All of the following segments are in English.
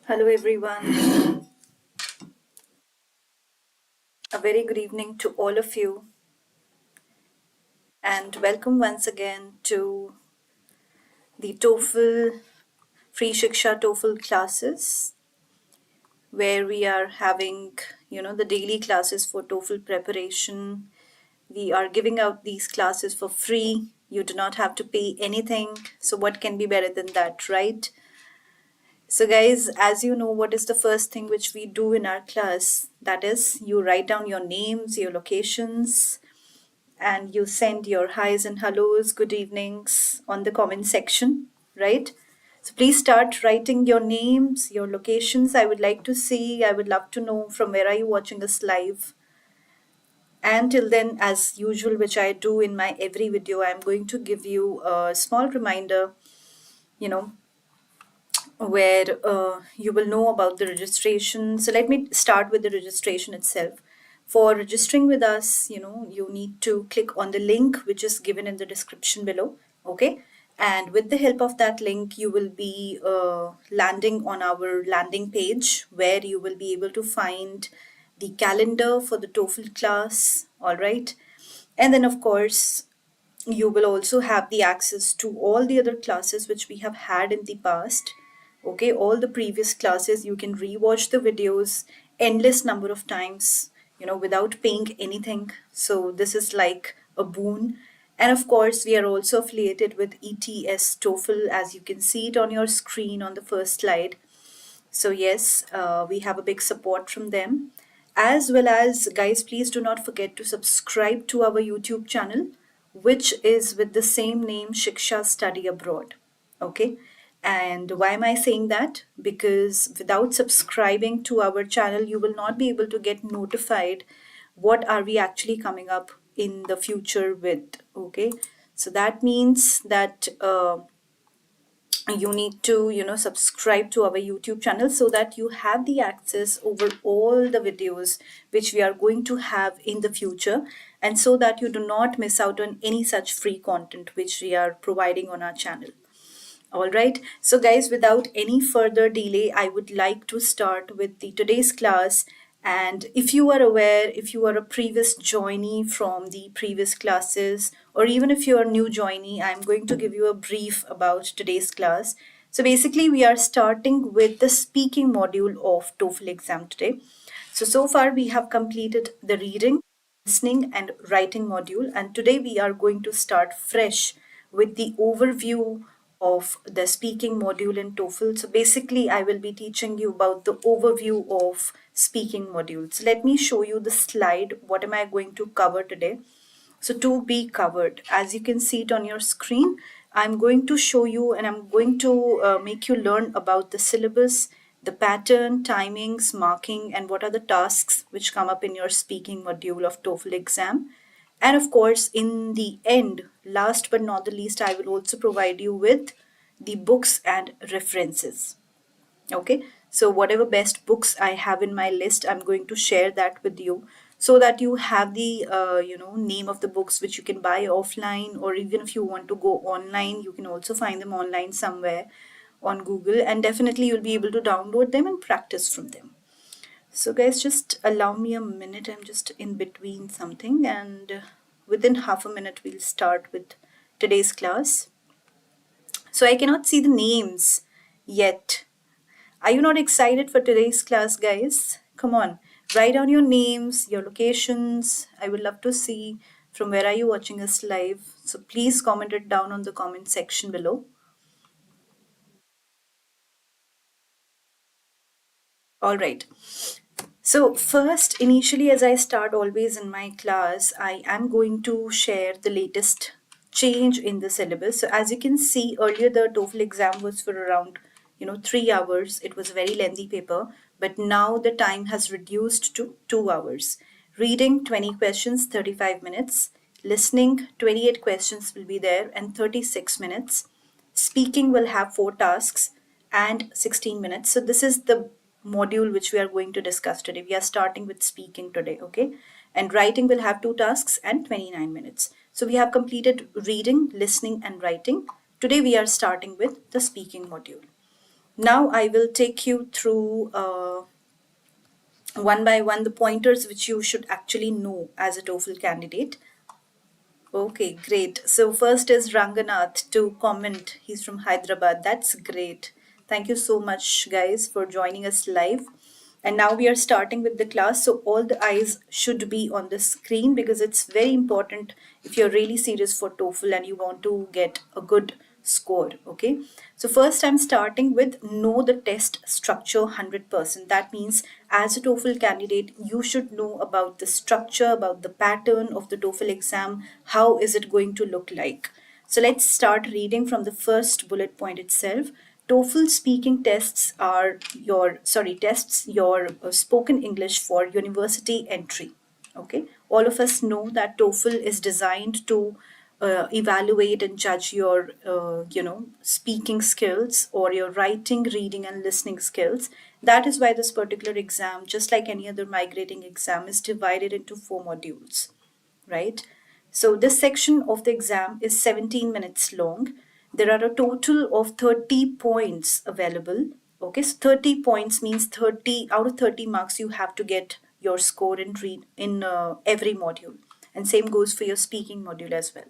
Hello, everyone. A very good evening to all of you, and welcome once again to the TOEFL Free Shiksha TOEFL classes, where we are having, the daily classes for TOEFL preparation. We are giving out these classes for free. You do not have to pay anything. So, what can be better than that, right? So, guys, as you know, what is the first thing which we do in our class? That is, you write down your names, your locations, and you send your highs and hellos, good evenings on the comment section, right? So please start writing your names, your locations. I would like to see, I would love to know from where are you watching us live. And till then, as usual, which I do in my every video, I'm going to give you a small reminder, you know, where you will know about the registration. So let me start with the registration itself. For registering with us, you need to click on the link which is given in the description below. Okay. And with the help of that link, you will be landing on our landing page where you will be able to find the calendar for the TOEFL class. All right. And then, of course, you will also have the access to all the other classes which we have had in the past. Okay, all the previous classes, you can rewatch the videos endless number of times, without paying anything. So this is like a boon. And of course, we are also affiliated with ETS TOEFL, as you can see it on your screen on the first slide. So, yes, we have a big support from them. As well as, guys, please do not forget to subscribe to our YouTube channel, which is with the same name, Shiksha Study Abroad. Okay. And why am I saying that? Because without subscribing to our channel, you will not be able to get notified what are we actually coming up in the future with. Okay. So that means that you need to subscribe to our YouTube channel so that you have the access over all the videos which we are going to have in the future, and so that you do not miss out on any such free content which we are providing on our channel. All right. So, guys, without any further delay, I would like to start with the today's class. And if you are aware, if you are a previous joinee from the previous classes, or even if you are a new joinee, I'm going to give you a brief about today's class. So, basically, we are starting with the speaking module of TOEFL exam today. So far we have completed the reading, listening, and writing module, and today we are going to start fresh with the overview of the speaking module in TOEFL. So basically, I will be teaching you about the overview of speaking modules. Let me show you the slide. What am I going to cover today? So to be covered, as you can see it on your screen, I'm going to show you and I'm going to make you learn about the syllabus, the pattern, timings, marking, and what are the tasks which come up in your speaking module of TOEFL exam. And of course, in the end, last but not the least, I will also provide you with the books and references. Okay, so whatever best books I have in my list, I'm going to share that with you so that you have the name of the books which you can buy offline, or even if you want to go online, you can also find them online somewhere on Google, and definitely you'll be able to download them and practice from them. So, guys, just allow me a minute. I'm just in between something, and within half a minute, we'll start with today's class. So, I cannot see the names yet. Are you not excited for today's class, guys? Come on, write down your names, your locations. I would love to see from where are you watching us live. So please comment it down on the comment section below. All right. So first, initially, as I start always in my class, I am going to share the latest change in the syllabus. So as you can see, earlier the TOEFL exam was for around 3 hours. It was a very lengthy paper, but now the time has reduced to 2 hours. Reading 20 questions, 35 minutes. Listening 28 questions will be there and 36 minutes. Speaking will have 4 tasks and 16 minutes. So this is the module which we are going to discuss today. We are starting with speaking today, okay? And writing will have 2 tasks and 29 minutes. So we have completed reading, listening, and writing. Today we are starting with the speaking module. Now I will take you through one by one the pointers which you should actually know as a TOEFL candidate. Okay, great. So first is Ranganath to comment. He's from Hyderabad. That's great. Thank you so much, guys, for joining us live. And now we are starting with the class. So all the eyes should be on the screen because it's very important if you're really serious for TOEFL and you want to get a good score. Okay. So first I'm starting with know the test structure 100%. That means as a TOEFL candidate, you should know about the structure, about the pattern of the TOEFL exam. How is it going to look like? So let's start reading from the first bullet point itself. TOEFL speaking tests your spoken English for university entry. Okay, all of us know that TOEFL is designed to evaluate and judge your speaking skills or your writing, reading and listening skills. That is why this particular exam, just like any other migrating exam, is divided into 4 modules, right? So this section of the exam is 17 minutes long. There are a total of 30 points available. Okay, so 30 points means 30 out of 30 marks you have to get your score in every module. And same goes for your speaking module as well.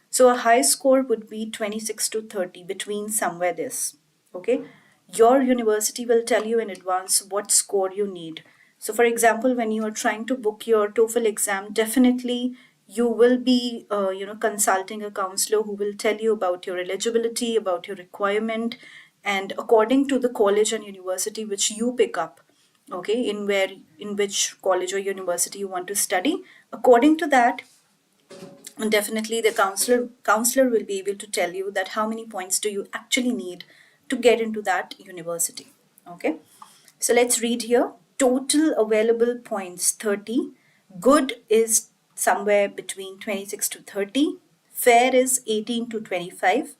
So a high score would be 26 to 30 between somewhere this. Okay. Your university will tell you in advance what score you need. So for example, when you are trying to book your TOEFL exam, definitely you will be consulting a counselor who will tell you about your eligibility, about your requirement, and according to the college and university which you pick up, okay, in which college or university you want to study, according to that, and definitely the counselor will be able to tell you that how many points do you actually need to get into that university. Okay, so let's read here. Total available points 30. Good is somewhere between 26 to 30. Fair is 18 to 25.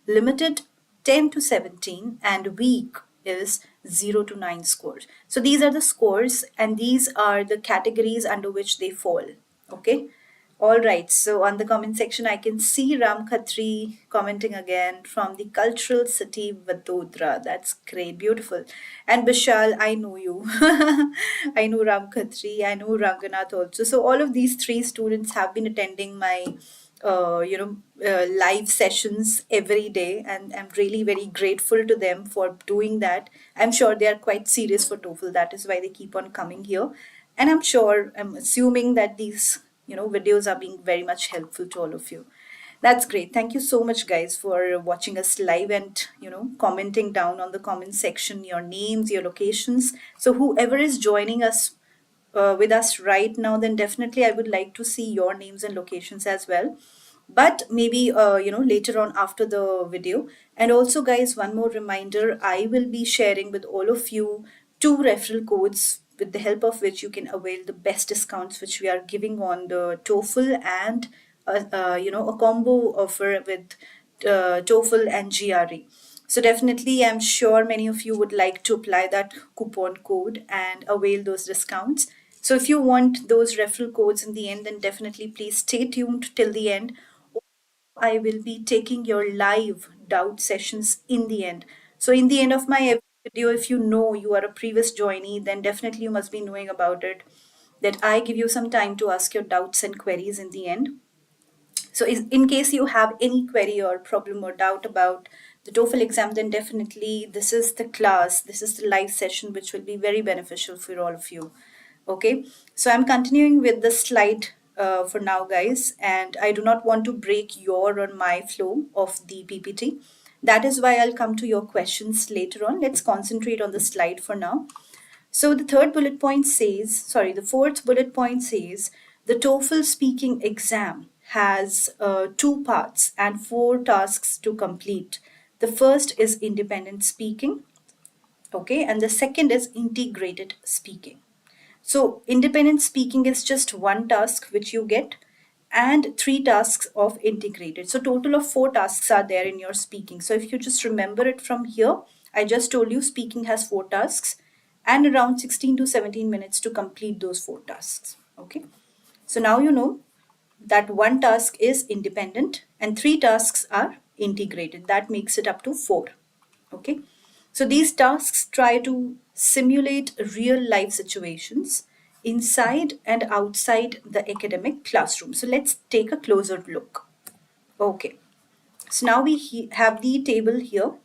Limited 10 to 17. And weak is 0 to 9 scores. So these are the scores and these are the categories under which they fall. Okay. All right, so on the comment section, I can see Ram Khatri commenting again from the cultural city Vadodara. That's great, beautiful. And Bishal, I know you. I know Ram Khatri, I know Ranganath also. So all of these three students have been attending my live sessions every day, and I'm really very grateful to them for doing that. I'm sure they are quite serious for TOEFL. That is why they keep on coming here, and I'm assuming that these videos are being very much helpful to all of you. That's great. Thank you so much, guys, for watching us live and commenting down on the comment section your names, your locations. So whoever is joining us with us right now, then definitely I would like to see your names and locations as well. But maybe later on after the video. And also, guys, one more reminder: I will be sharing with all of you 2 referral codes with the help of which you can avail the best discounts which we are giving on the TOEFL and a combo offer with TOEFL and GRE. So definitely, I'm sure many of you would like to apply that coupon code and avail those discounts. So if you want those referral codes in the end, then definitely please stay tuned till the end. I will be taking your live doubt sessions in the end. So in the end of my every video, if you know you are a previous joinee, then definitely you must be knowing about it. That I give you some time to ask your doubts and queries in the end. So in case you have any query or problem or doubt about the TOEFL exam, then definitely this is the class, this is the live session which will be very beneficial for all of you. Okay, so I'm continuing with the slide for now, guys, and I do not want to break your or my flow of the PPT. That is why I'll come to your questions later on. Let's concentrate on the slide for now. So the fourth bullet point says the TOEFL speaking exam has 2 parts and 4 tasks to complete. The first is independent speaking, okay, and the second is integrated speaking. So independent speaking is just 1 task which you get and 3 tasks of integrated. So total of 4 tasks are there in your speaking. So if you just remember it from here, I just told you speaking has 4 tasks and around 16 to 17 minutes to complete those 4 tasks. Okay. So now you know that 1 task is independent and 3 tasks are integrated. That makes it up to 4. Okay. So these tasks try to simulate real life situations inside and outside the academic classroom. So let's take a closer look. Okay, so now we have the table here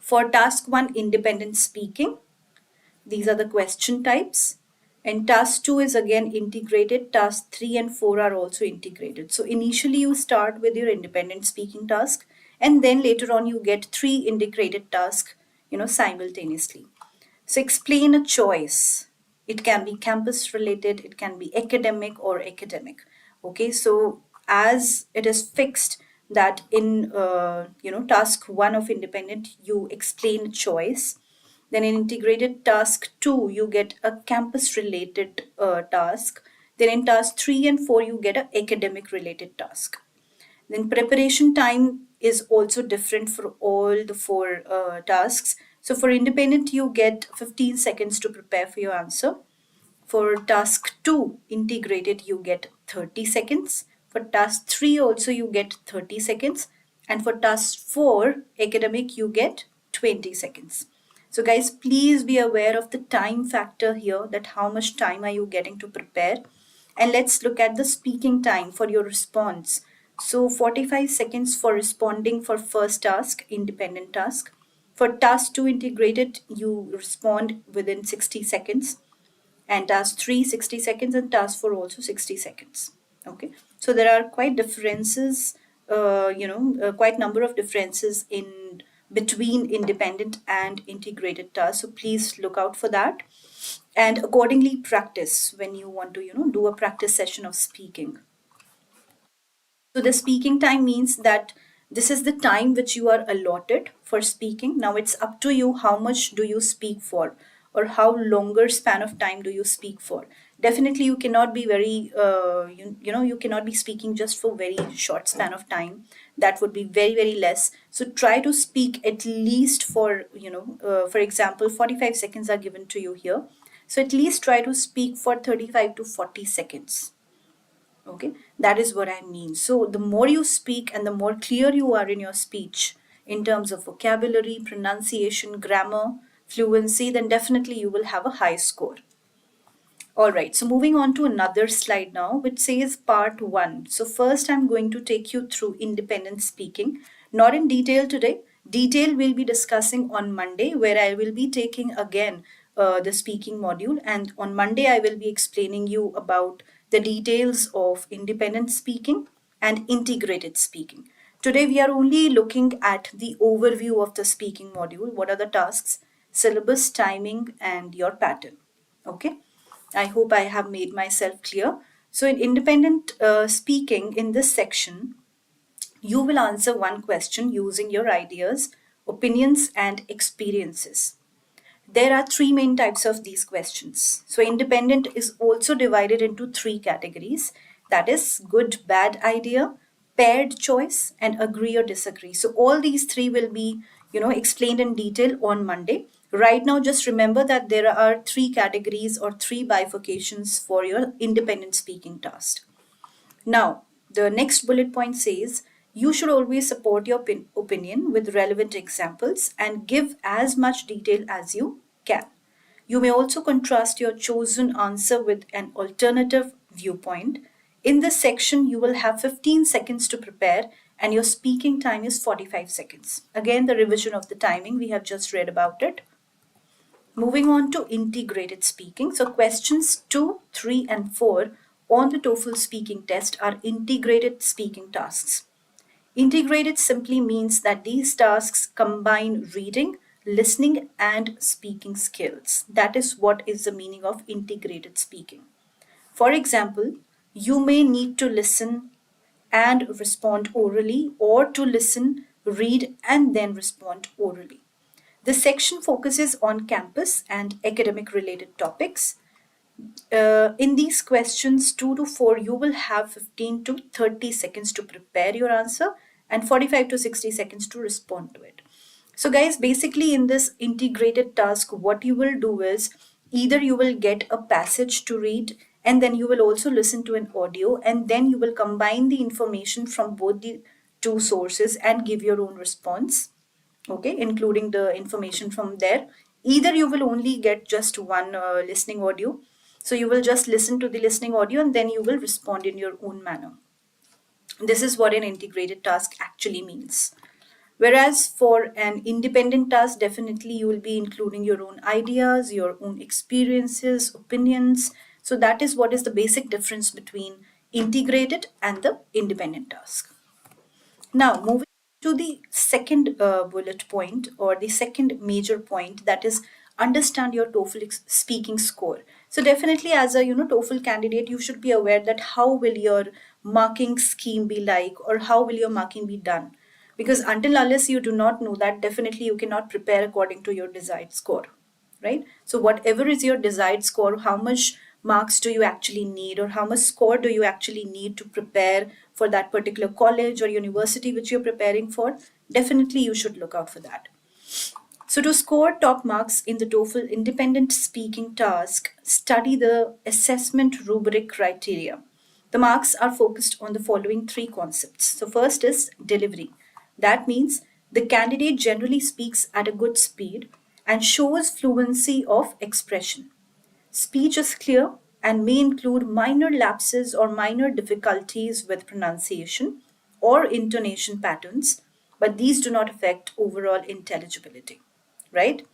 for task 1, independent speaking. These are the question types. And task 2 is again integrated. Task 3 and 4 are also integrated. So initially you start with your independent speaking task, and then later on you get 3 integrated tasks, simultaneously. So explain a choice. It can be campus related, it can be academic or academic. Okay, so as it is fixed that in task 1 of independent you explain choice, then in integrated task 2 you get a campus related task, then in task 3 and 4 you get an academic related task. Then preparation time is also different for all the four tasks. So for independent, you get 15 seconds to prepare for your answer. For task 2, integrated, you get 30 seconds. For task 3, also, you get 30 seconds. And for task 4, academic, you get 20 seconds. So, guys, please be aware of the time factor here, that how much time are you getting to prepare. And let's look at the speaking time for your response. So 45 seconds for responding for first task, independent task. For task 2 integrated, you respond within 60 seconds. And task 3, 60 seconds, and task 4 also 60 seconds. Okay. So there are quite differences, quite number of differences in between independent and integrated tasks. So please look out for that. And accordingly practice when you want to, do a practice session of speaking. So the speaking time means that this is the time which you are allotted for speaking. Now it's up to you how much do you speak for, or how longer span of time do you speak for. Definitely you cannot be very, you cannot be speaking just for very short span of time. That would be very, very less. So try to speak at least for, for example, 45 seconds are given to you here. So at least try to speak for 35 to 40 seconds. Okay, that is what I mean. So the more you speak and the more clear you are in your speech in terms of vocabulary, pronunciation, grammar, fluency, then definitely you will have a high score. All right, so moving on to another slide now, which says part 1. So first I'm going to take you through independent speaking, not in detail today. Detail we'll be discussing on Monday, where I will be taking again the speaking module, and on Monday I will be explaining you about the details of independent speaking and integrated speaking. Today we are only looking at the overview of the speaking module. What are the tasks, syllabus, timing, and your pattern. Okay. I hope I have made myself clear. So in independent speaking, in this section, you will answer one question using your ideas, opinions, and experiences. There are three main types of these questions. So independent is also divided into three categories. That is good, bad idea, paired choice, and agree or disagree. So all these three will be, explained in detail on Monday. Right now, just remember that there are three categories or three bifurcations for your independent speaking task. Now, the next bullet point says you should always support your opinion with relevant examples and give as much detail as you can. You may also contrast your chosen answer with an alternative viewpoint. In this section, you will have 15 seconds to prepare, and your speaking time is 45 seconds. Again, the revision of the timing, we have just read about it. Moving on to integrated speaking. So questions 2, 3, and 4 on the TOEFL speaking test are integrated speaking tasks. Integrated simply means that these tasks combine reading, listening, and speaking skills. That is what is the meaning of integrated speaking. For example, you may need to listen and respond orally, or to listen, read, and then respond orally. This section focuses on campus and academic related topics. In these questions 2 to 4, you will have 15 to 30 seconds to prepare your answer and 45 to 60 seconds to respond to it. So guys, basically in this integrated task, what you will do is either you will get a passage to read, and then you will also listen to an audio, and then you will combine the information from both the two sources and give your own response. okay, including the information from there. Either you will only get just one listening audio, so you will just listen to the listening audio and then you will respond in your own manner. This is what an integrated task actually means. Whereas for an independent task, definitely you will be including your own ideas, your own experiences, opinions. So that is what is the basic difference between integrated and the independent task. Now, moving to the second bullet point, or the second major point, that is understand your TOEFL speaking score. So definitely as a TOEFL candidate, you should be aware that how will your marking scheme be like, or how will your marking be done. Because until unless you do not know that, definitely you cannot prepare according to your desired score, right? So whatever is your desired score, how much marks do you actually need, or how much score do you actually need to prepare for that particular college or university which you're preparing for, definitely you should look out for that. So to score top marks in the TOEFL independent speaking task, study the assessment rubric criteria. The marks are focused on the following three concepts. So first is delivery. That means the candidate generally speaks at a good speed and shows fluency of expression. Speech is clear and may include minor lapses or minor difficulties with pronunciation or intonation patterns, but these do not affect overall intelligibility, right?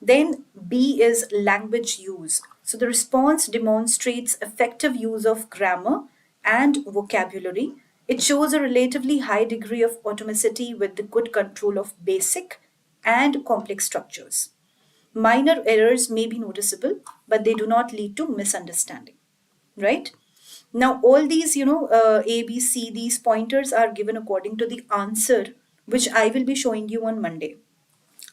Then B is language use. So the response demonstrates effective use of grammar and vocabulary. It shows a relatively high degree of automaticity with the good control of basic and complex structures. Minor errors may be noticeable, but they do not lead to misunderstanding, right? Now, all these, A, B, C, these pointers are given according to the answer, which I will be showing you on Monday.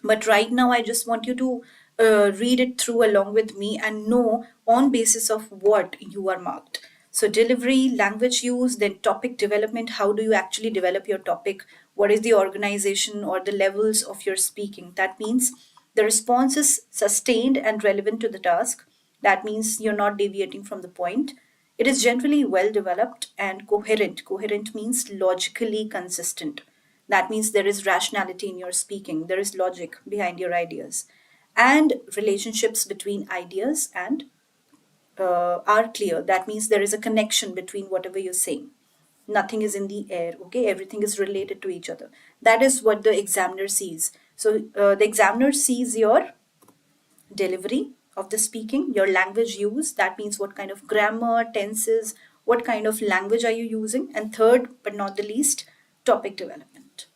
But right now, I just want you to read it through along with me and know on basis of what you are marked. So delivery, language use, then topic development. How do you actually develop your topic? What is the organization or the levels of your speaking? That means the response is sustained and relevant to the task. That means you're not deviating from the point. It is generally well developed and coherent. Coherent means logically consistent. That means there is rationality in your speaking, there is logic behind your ideas. And relationships between ideas and are clear. That means there is a connection between whatever you're saying. Nothing is in the air, okay? Everything is related to each other. That is what the examiner sees. So the examiner sees your delivery of the speaking, your language use, that means what kind of grammar, tenses, what kind of language are you using, and third but not the least, topic development.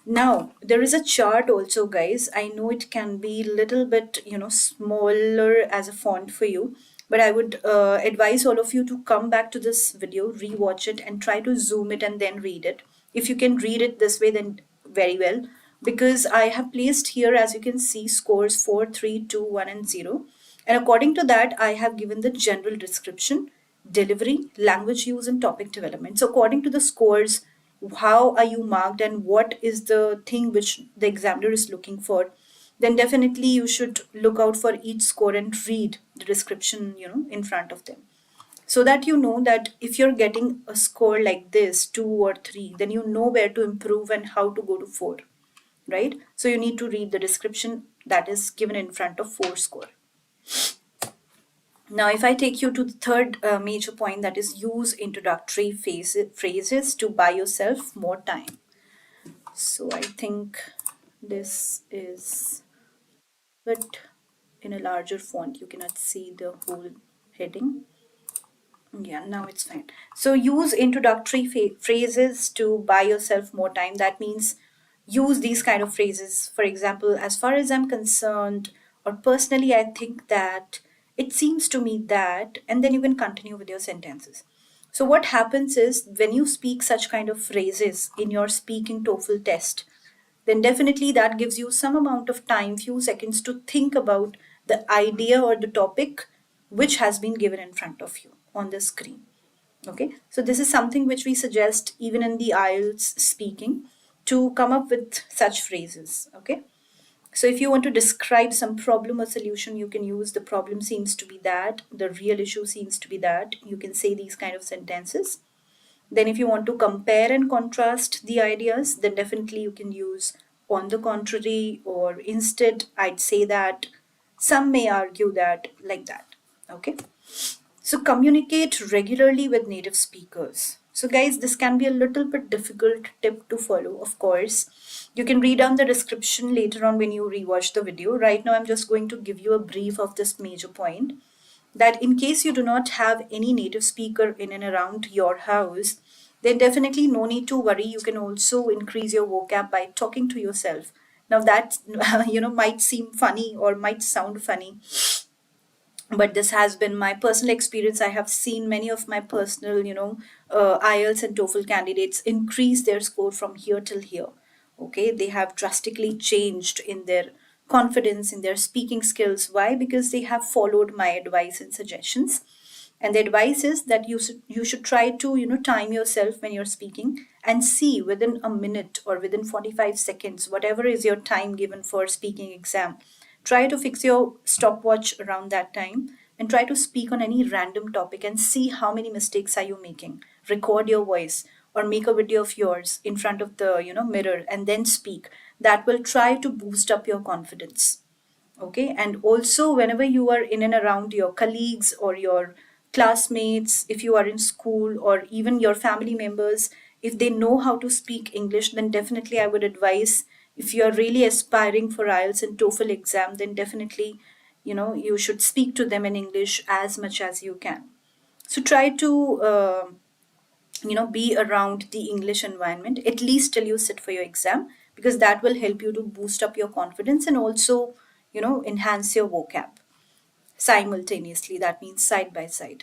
Now, there is a chart also, guys. I know it can be little bit, smaller as a font for you, but I would advise all of you to come back to this video, rewatch it, and try to zoom it and then read it. If you can read it this way, then very well, because I have placed here, as you can see, scores 4, 3, 2, 1, and 0. And according to that, I have given the general description, delivery, language use, and topic development. So according to the scores, how are you marked and what is the thing which the examiner is looking for, then definitely you should look out for each score and read the description, in front of them. So that you know that if you're getting a score like this, 2 or 3, then you know where to improve and how to go to 4, right? So you need to read the description that is given in front of 4 score. Now, if I take you to the third major point, that is use introductory phrases to buy yourself more time. So I think this is, but in a larger font, you cannot see the whole heading. Yeah, now it's fine. So use introductory phrases to buy yourself more time. That means use these kind of phrases. For example, as far as I'm concerned, or personally, I think that, it seems to me that, and then you can continue with your sentences. So what happens is when you speak such kind of phrases in your speaking TOEFL test, then definitely that gives you some amount of time, few seconds to think about the idea or the topic which has been given in front of you on the screen. Okay, so this is something which we suggest even in the IELTS speaking, to come up with such phrases. Okay, so if you want to describe some problem or solution, you can use the problem seems to be that, the real issue seems to be that. You can say these kind of sentences. Then if you want to compare and contrast the ideas, then definitely you can use on the contrary, or instead, I'd say that some may argue that, like that. Okay. So communicate regularly with native speakers. So guys, this can be a little bit difficult tip to follow, of course. You can read down the description later on when you rewatch the video. Right now, I'm just going to give you a brief of this major point, that in case you do not have any native speaker in and around your house, then definitely no need to worry. You can also increase your vocab by talking to yourself. Now that might seem funny or might sound funny, but this has been my personal experience. I have seen many of my personal, IELTS and TOEFL candidates increase their score from here till here. Okay, they have drastically changed in their confidence, in their speaking skills. Why? Because they have followed my advice and suggestions. And the advice is that you should try to time yourself when you're speaking, and see within a minute or within 45 seconds, whatever is your time given for speaking exam, try to fix your stopwatch around that time and try to speak on any random topic and see how many mistakes are you making. Record your voice or make a video of yours in front of the mirror and then speak. That will try to boost up your confidence. Okay, and also whenever you are in and around your colleagues or your classmates, if you are in school, or even your family members, if they know how to speak English, then definitely I would advise, if you are really aspiring for IELTS and TOEFL exam, then definitely you should speak to them in English as much as you can. So try to be around the English environment at least till you sit for your exam, because that will help you to boost up your confidence and also enhance your vocab simultaneously. That means side by side.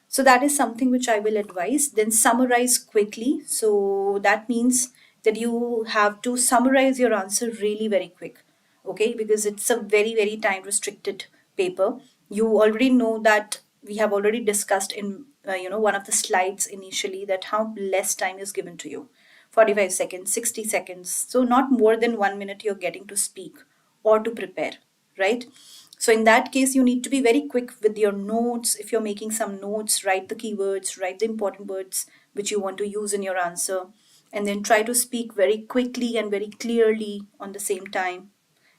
So that is something which I will advise. Then summarize quickly. So that means that you have to summarize your answer really very quick. Okay, because it's a very, very time restricted paper. You already know that we have already discussed in one of the slides initially, that how less time is given to you. 45 seconds, 60 seconds. So not more than 1 minute you're getting to speak or to prepare, right? So in that case, you need to be very quick with your notes. If you're making some notes, write the keywords, write the important words which you want to use in your answer, and then try to speak very quickly and very clearly on the same time,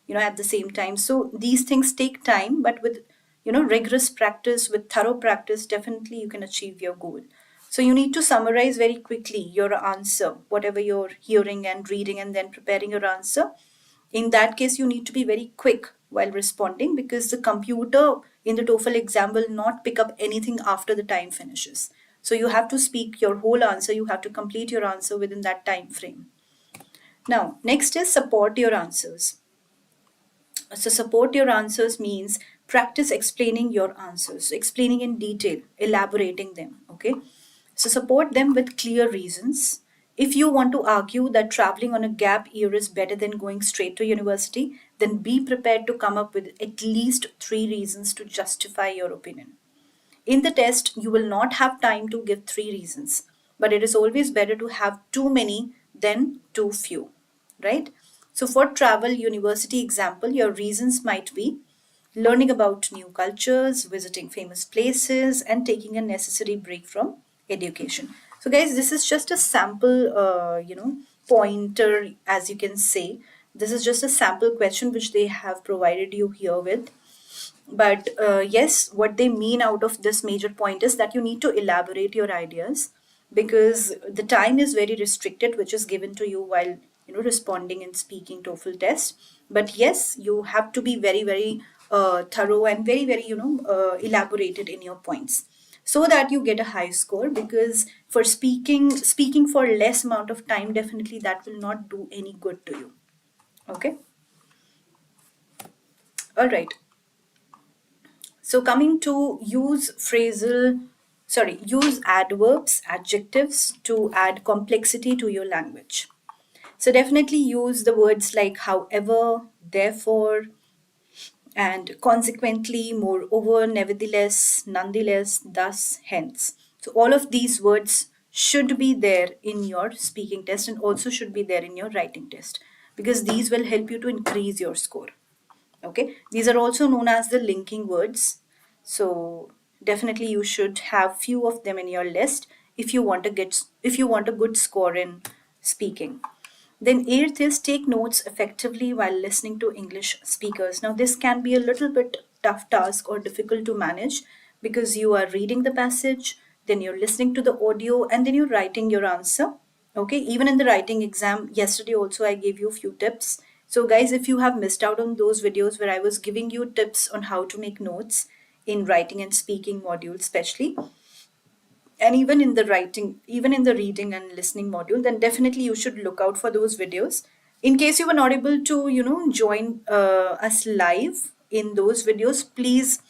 at the same time. So these things take time, but with, rigorous practice, with thorough practice, definitely you can achieve your goal. So you need to summarize very quickly your answer, whatever you're hearing and reading, and then preparing your answer. In that case, you need to be very quick while responding, because the computer in the TOEFL exam will not pick up anything after the time finishes. So you have to speak your whole answer, you have to complete your answer within that time frame. Now, next is support your answers. So support your answers means practice explaining your answers, explaining in detail, elaborating them. Okay. So support them with clear reasons. If you want to argue that traveling on a gap year is better than going straight to university, then be prepared to come up with at least 3 reasons to justify your opinion. In the test, you will not have time to give 3 reasons, but it is always better to have too many than too few, right? So, for travel university example, your reasons might be learning about new cultures, visiting famous places, and taking a necessary break from education. So, guys, this is just a sample, pointer, as you can say. This is just a sample question which they have provided you here with. But yes, what they mean out of this major point is that you need to elaborate your ideas, because the time is very restricted, which is given to you while responding and speaking TOEFL test. But yes, you have to be very, very thorough and very, very elaborated in your points, so that you get a high score. Because for speaking for less amount of time, definitely that will not do any good to you. Okay. All right. So coming to use adverbs, adjectives to add complexity to your language. So definitely use the words like however, therefore, and consequently, moreover, nevertheless, nonetheless, thus, hence. So all of these words should be there in your speaking test and also should be there in your writing test, because these will help you to increase your score. Okay, these are also known as the linking words. So definitely you should have few of them in your list if you want a good score in speaking. Then eighth is take notes effectively while listening to English speakers. Now this can be a little bit tough task or difficult to manage because you are reading the passage, then you're listening to the audio, and then you're writing your answer. Okay, even in the writing exam, yesterday also I gave you a few tips. So guys, if you have missed out on those videos where I was giving you tips on how to make notes in writing and speaking module especially, and even in the writing, even in the reading and listening module, then definitely you should look out for those videos. In case you were not able to join us live in those videos, please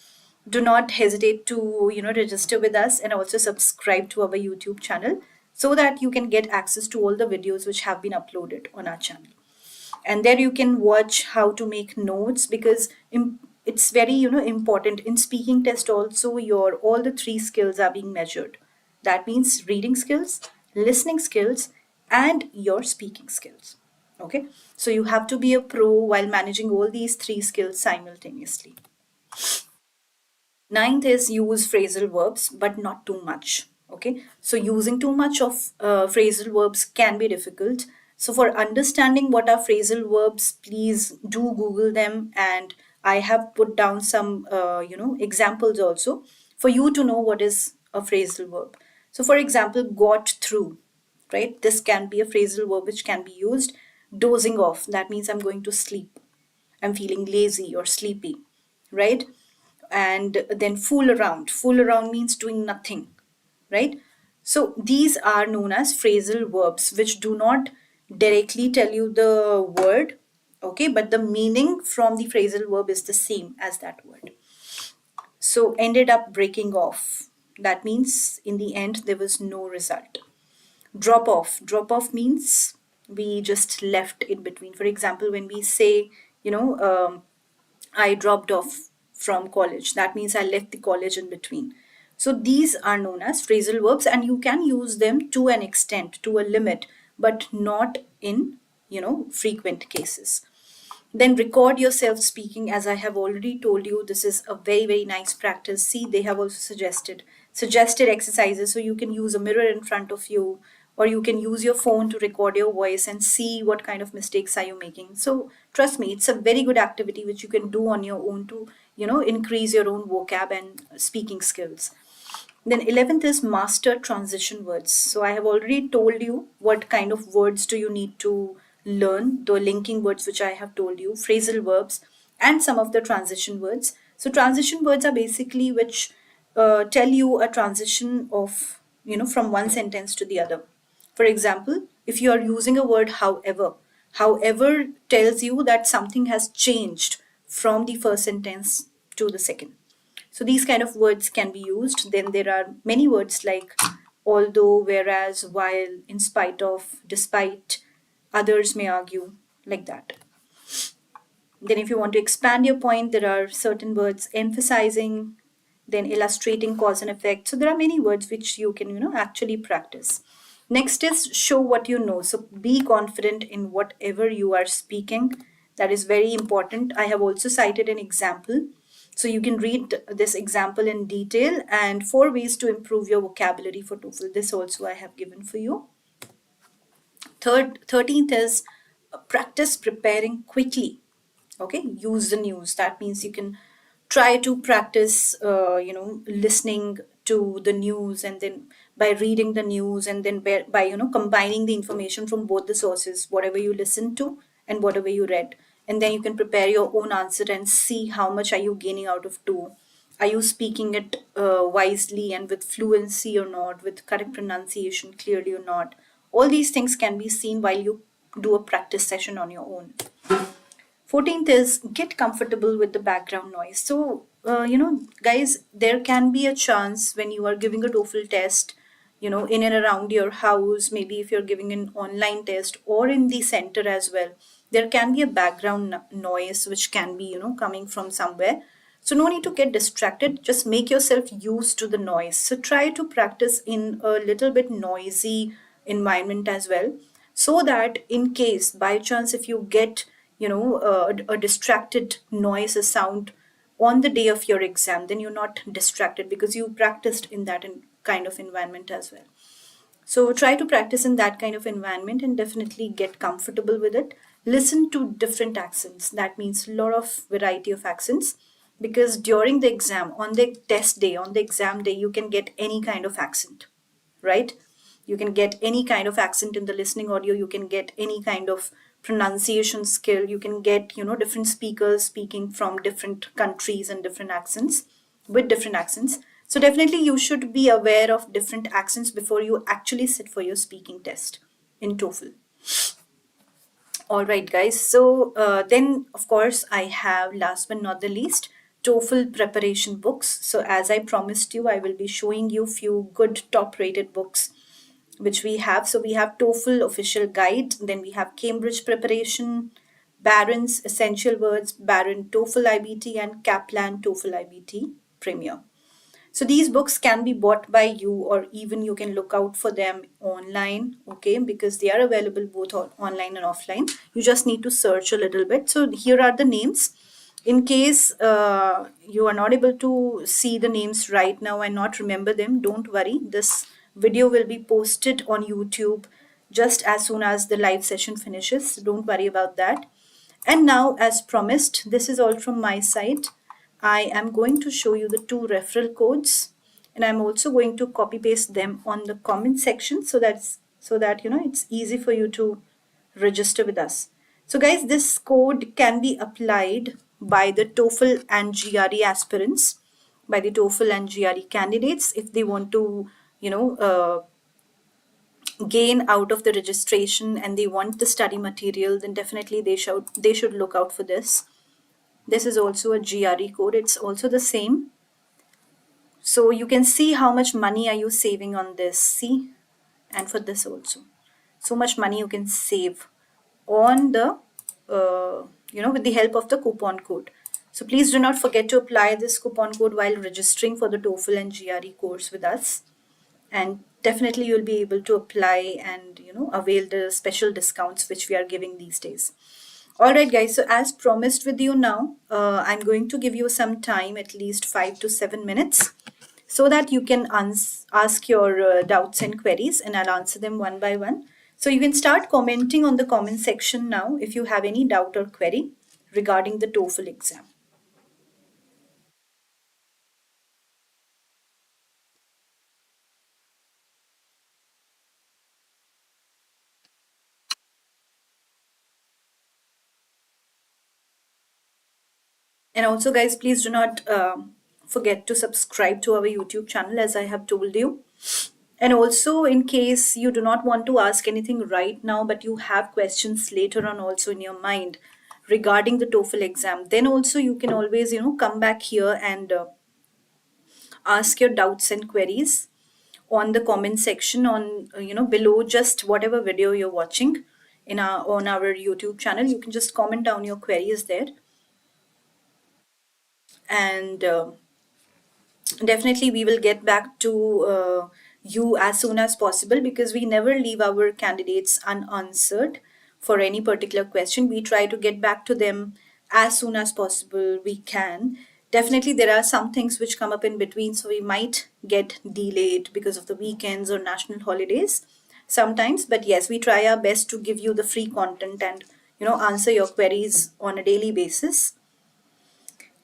do not hesitate to register with us and also subscribe to our YouTube channel so that you can get access to all the videos which have been uploaded on our channel. And there you can watch how to make notes, because it's very important in speaking test also. Your all the three skills are being measured. That means reading skills, listening skills, and your speaking skills. Okay, so you have to be a pro while managing all these three skills simultaneously. Ninth is use phrasal verbs, but not too much. Okay, so using too much of phrasal verbs can be difficult. So, for understanding what are phrasal verbs, please do Google them, and I have put down some examples also for you to know what is a phrasal verb. So, for example, got through, right? This can be a phrasal verb which can be used. Dozing off, that means I'm going to sleep. I'm feeling lazy or sleepy, right? And then fool around. Fool around means doing nothing, right? So these are known as phrasal verbs, which do not directly tell you the word, okay, but the meaning from the phrasal verb is the same as that word. So ended up breaking off. That means in the end there was no result. Drop off. Drop off means we just left in between. For example, when we say, I dropped off from college. That means I left the college in between. So these are known as phrasal verbs, and you can use them to an extent, to a limit, but not in, frequent cases. Then record yourself speaking. As I have already told you, this is a very, very nice practice. See, they have also suggested exercises, so you can use a mirror in front of you, or you can use your phone to record your voice and see what kind of mistakes are you making. So trust me, it's a very good activity which you can do on your own to increase your own vocab and speaking skills. Then 11th is master transition words. So I have already told you what kind of words do you need to learn, the linking words which I have told you, phrasal verbs, and some of the transition words. So transition words are basically which tell you a transition of, from one sentence to the other. For example, if you are using a word however, however tells you that something has changed from the first sentence to the second. So these kind of words can be used. Then there are many words like although, whereas, while, in spite of, despite, others may argue, like that. Then if you want to expand your point, there are certain words emphasizing, then illustrating cause and effect. So there are many words which you can, actually practice. Next is show what you know. So be confident in whatever you are speaking. That is very important. I have also cited an example. So you can read this example in detail, and 4 ways to improve your vocabulary for TOEFL. This also I have given for you. 13th is practice preparing quickly. Okay, use the news. That means you can try to practice listening to the news, and then by reading the news, and then by combining the information from both the sources, whatever you listen to and whatever you read, and then you can prepare your own answer and see how much are you gaining out of two. Are you speaking it wisely and with fluency or not, with correct pronunciation clearly or not? All these things can be seen while you do a practice session on your own. 14th is get comfortable with the background noise. So, guys, there can be a chance when you are giving a TOEFL test, in and around your house, maybe if you're giving an online test or in the center as well, there can be a background noise which can be, coming from somewhere. So, no need to get distracted. Just make yourself used to the noise. So, try to practice in a little bit noisy environment as well, so that in case by chance if you get a distracted noise, a sound on the day of your exam, then you're not distracted because you practiced in that kind of environment as well. So try to practice in that kind of environment and definitely get comfortable with it. Listen to different accents. That means a lot of variety of accents, because during the exam, on the test day, on the exam day, you can get any kind of accent, right? You can get any kind of accent in the listening audio. You can get any kind of pronunciation skill. You can get, different speakers speaking from different countries and different accents, with different accents. So definitely you should be aware of different accents before you actually sit for your speaking test in TOEFL. All right, guys. So then, of course, I have last but not the least TOEFL preparation books. So as I promised you, I will be showing you few good top-rated books which we have. So we have TOEFL official guide. Then we have Cambridge preparation, Barron's essential words, Barron TOEFL IBT, and Kaplan TOEFL IBT Premier. So these books can be bought by you, or even you can look out for them online, okay, because they are available both online and offline. You just need to search a little bit. So here are the names. In case you are not able to see the names right now and not remember them, don't worry. This video will be posted on YouTube just as soon as the live session finishes. Don't worry about that. And now, as promised, this is all from my side. I am going to show you the two referral codes, and I'm also going to copy paste them on the comment section, so that it's easy for you to register with us. So guys, this code can be applied by the TOEFL and GRE aspirants, by the TOEFL and GRE candidates, if they want to you know uh, gain out of the registration and they want the study material, then definitely they should look out for this. This is also a GRE code. It's also the same. So you can see how much money are you saving on this. See, and for this also, so much money you can save on the with the help of the coupon code. So please do not forget to apply this coupon code while registering for the TOEFL and GRE course with us, and definitely you'll be able to apply and avail the special discounts which we are giving these days. All right, guys. So as promised with you now, I'm going to give you some time, at least 5 to 7 minutes, so that you can ask your doubts and queries, and I'll answer them one by one. So you can start commenting on the comment section now if you have any doubt or query regarding the TOEFL exam. And also, guys, please do not forget to subscribe to our YouTube channel, as I have told you. And also, in case you do not want to ask anything right now, but you have questions later on also in your mind regarding the TOEFL exam, then also you can always, come back here and ask your doubts and queries on the comment section on, below just whatever video you're watching on our YouTube channel. You can just comment down your queries there. And definitely we will get back to you as soon as possible, because we never leave our candidates unanswered for any particular question. We try to get back to them as soon as possible we can. Definitely there are some things which come up in between, so we might get delayed because of the weekends or national holidays sometimes, but yes, we try our best to give you the free content and answer your queries on a daily basis.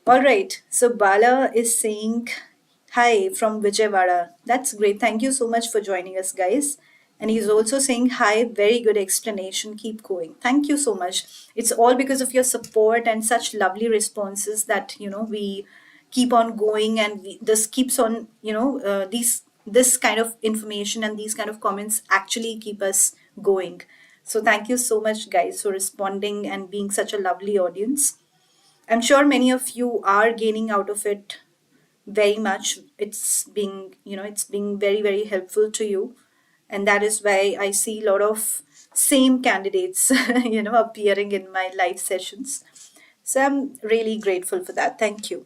All right. So Bala is saying hi from Vijayawada. That's great. Thank you so much for joining us, guys. And he's also saying hi, very good explanation. Keep going. Thank you so much. It's all because of your support and such lovely responses that we keep on going, and this keeps on these this kind of information and these kind of comments actually keep us going. So thank you so much, guys, for responding and being such a lovely audience. I'm sure many of you are gaining out of it very much. It's being very, very helpful to you. And that is why I see a lot of same candidates, appearing in my live sessions. So I'm really grateful for that. Thank you.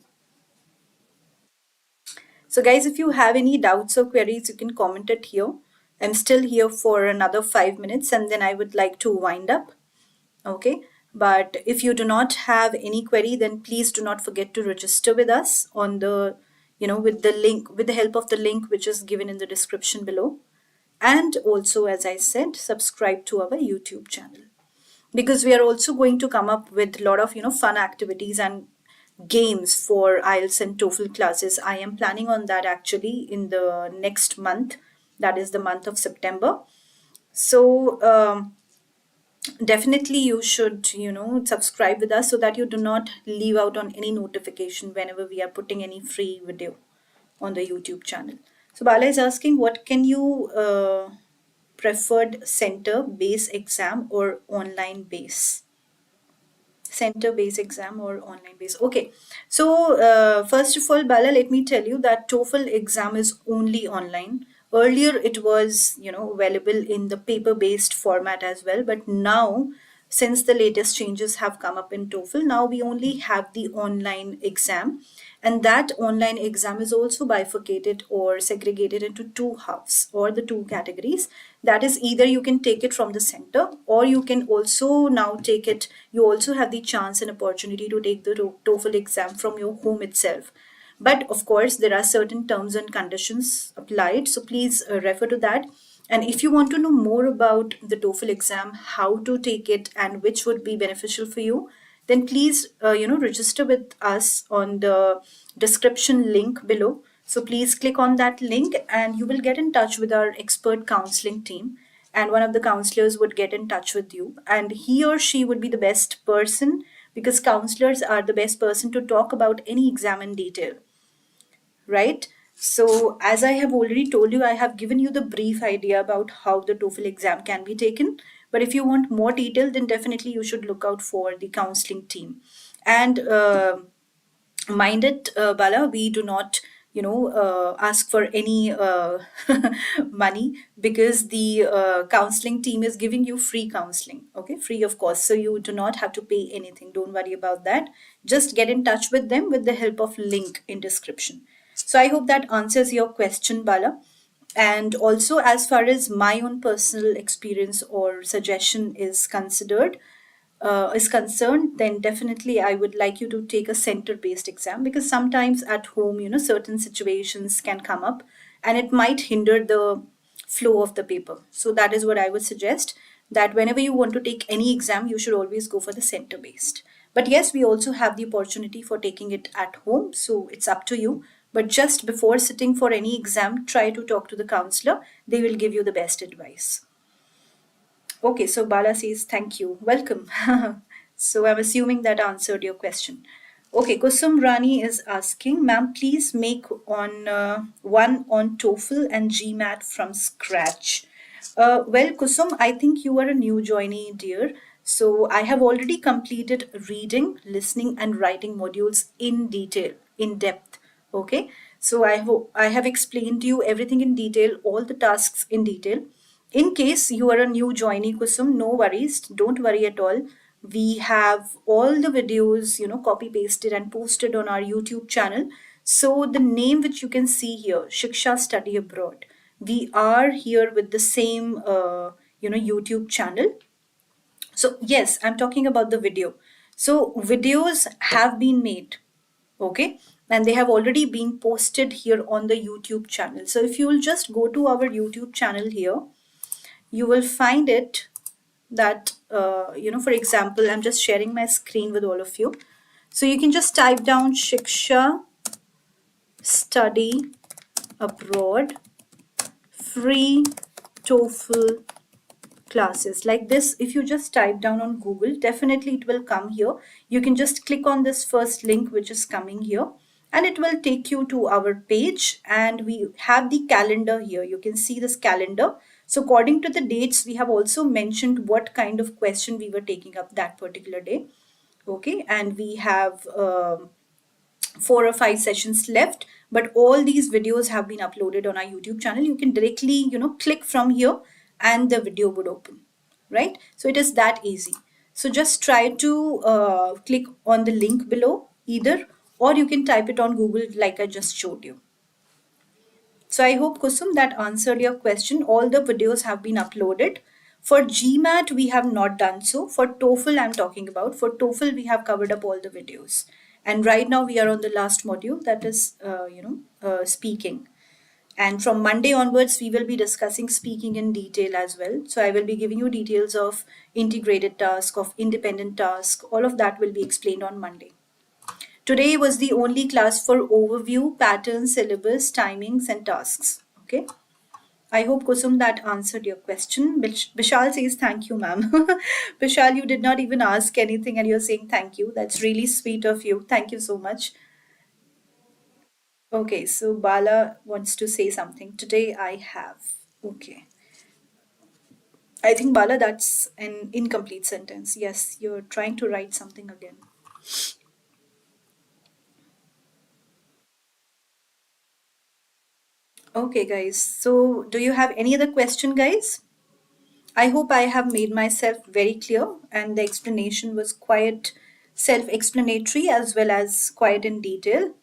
So guys, if you have any doubts or queries, you can comment it here. I'm still here for another 5 minutes, and then I would like to wind up. Okay, but if you do not have any query, then please do not forget to register with us on the with the link, with the help of the link which is given in the description below. And also, as I said, subscribe to our YouTube channel, because we are also going to come up with a lot of fun activities and games for IELTS and TOEFL classes. I am planning on that actually in the next month, that is the month of September. So definitely you should subscribe with us so that you do not leave out on any notification whenever we are putting any free video on the YouTube channel. So Bala is asking, what can you preferred, center base exam or online base? Center based exam or online based? Okay, so first of all, Bala, let me tell you that TOEFL exam is only online. Earlier it was available in the paper based format as well, but now, since the latest changes have come up in TOEFL, now we only have the online exam, and that online exam is also bifurcated or segregated into two halves or the two categories. That is, either you can take it from the center, or you can also now take it, you also have the chance and opportunity to take the TOEFL exam from your home itself. But of course, there are certain terms and conditions applied, so please refer to that. And if you want to know more about the TOEFL exam, how to take it, and which would be beneficial for you, then please register with us on the description link below. So please click on that link and you will get in touch with our expert counseling team, and one of the counselors would get in touch with you, and he or she would be the best person, because counselors are the best person to talk about any exam in detail, right? So, as I have already told you, I have given you the brief idea about how the TOEFL exam can be taken. But if you want more detail, then definitely you should look out for the counseling team. And mind it, Bala, we do not ask for any money, because the counseling team is giving you free counseling, okay, free of cost, so you do not have to pay anything. Don't worry about that. Just get in touch with them with the help of link in description. So I hope that answers your question, Bala. And also, as far as my own personal experience or suggestion is concerned, then definitely I would like you to take a center-based exam, because sometimes at home, certain situations can come up and it might hinder the flow of the paper. So that is what I would suggest, that whenever you want to take any exam, you should always go for the center-based. But yes, we also have the opportunity for taking it at home, so it's up to you. But just before sitting for any exam, try to talk to the counselor. They will give you the best advice. Okay, so Bala says thank you. Welcome. So I'm assuming that answered your question. Okay, Kusum Rani is asking, ma'am, please make one on TOEFL and GMAT from scratch. Well, Kusum, I think you are a new joinee, dear. So I have already completed reading, listening, and writing modules in detail, in depth. Okay, so I have explained to you everything in detail, all the tasks in detail. In case you are a new joinee, Kusum, no worries, don't worry at all. We have all the videos, copy pasted and posted on our YouTube channel. So the name which you can see here, Shiksha Study Abroad, we are here with the same, YouTube channel. So yes, I'm talking about the video. So videos have been made, okay, and they have already been posted here on the YouTube channel. So if you will just go to our YouTube channel here, you will find it that, for example, I'm just sharing my screen with all of you. So you can just type down Shiksha Study Abroad free TOEFL classes, like this. If you just type down on Google, definitely it will come here. You can just click on this first link which is coming here, and it will take you to our page, and we have the calendar here. You can see this calendar. So according to the dates, we have also mentioned what kind of question we were taking up that particular day, okay, and we have 4 or 5 sessions left, but all these videos have been uploaded on our YouTube channel. You can directly click from here and the video would open, right? So it is that easy. So just try to click on the link below either, or you can type it on Google like I just showed you. So I hope, Kusum, that answered your question. All the videos have been uploaded. For GMAT, we have not done so. For TOEFL, I'm talking about. For TOEFL, we have covered up all the videos. And right now we are on the last module, that is, speaking. And from Monday onwards, we will be discussing speaking in detail as well. So I will be giving you details of integrated task, of independent task. All of that will be explained on Monday. Today was the only class for overview, patterns, syllabus, timings, and tasks. Okay. I hope, Kusum, that answered your question. Bishal says thank you, ma'am. Bishal, you did not even ask anything and you're saying thank you. That's really sweet of you. Thank you so much. Okay, so Bala wants to say something. Today I have. Okay. I think, Bala, that's an incomplete sentence. Yes, you're trying to write something again. Okay, guys. So, do you have any other question, guys? I hope I have made myself very clear and the explanation was quite self explanatory as well as quite in detail.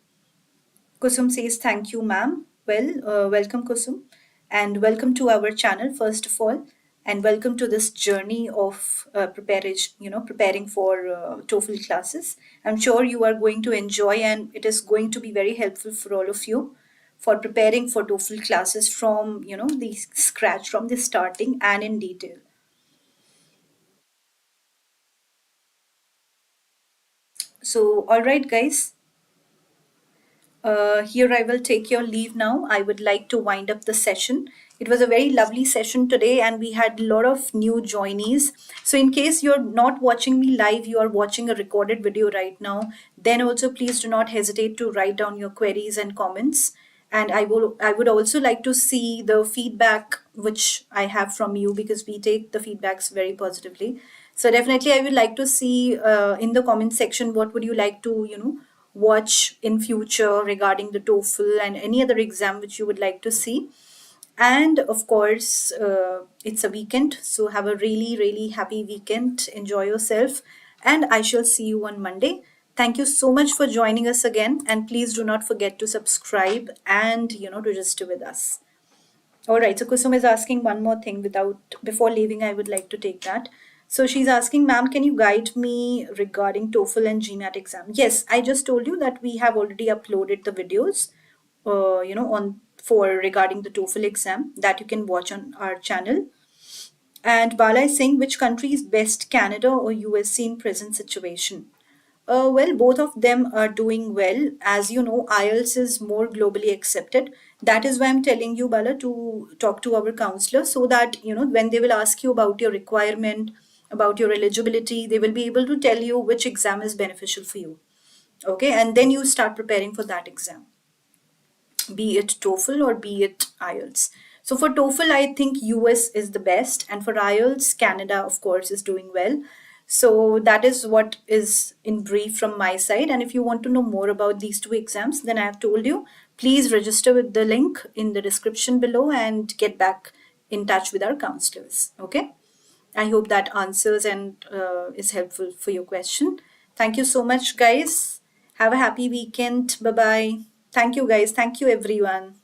Kusum says, thank you, ma'am. Well, welcome, Kusum, and welcome to our channel, first of all, and welcome to this journey of preparing for TOEFL classes. I'm sure you are going to enjoy, and it is going to be very helpful for all of you for preparing for TOEFL classes from the scratch, from the starting and in detail. So, all right, guys. Here I will take your leave now. I would like to wind up the session. It was a very lovely session today, and we had a lot of new joinees. So, in case you're not watching me live, you are watching a recorded video right now, then also please do not hesitate to write down your queries and comments. And I would also like to see the feedback which I have from you because we take the feedbacks very positively. So definitely I would like to see in the comment section what would you like to watch in future regarding the TOEFL and any other exam which you would like to see. And of course, it's a weekend, so have a really, really happy weekend. Enjoy yourself, and I shall see you on Monday. Thank you so much for joining us again, and please do not forget to subscribe and register with us. All right, so Kusum is asking one more thing without before leaving. I would like to take that. So she's asking, ma'am, can you guide me regarding TOEFL and GMAT exam? Yes, I just told you that we have already uploaded the videos, on for regarding the TOEFL exam that you can watch on our channel. And Bala is saying, which country is best, Canada or USA in present situation? Well, both of them are doing well. As you know, IELTS is more globally accepted. That is why I'm telling you, Bala, to talk to our counselor so that, when they will ask you about your requirement, about your eligibility, they will be able to tell you which exam is beneficial for you. Okay, and then you start preparing for that exam, be it TOEFL or be it IELTS. So for TOEFL, I think US is the best, and for IELTS, Canada, of course, is doing well. So that is what is in brief from my side. And if you want to know more about these two exams, then I have told you, please register with the link in the description below and get back in touch with our counselors. Okay. I hope that answers and is helpful for your question. Thank you so much, guys. Have a happy weekend. Bye bye. Thank you, guys. Thank you, everyone.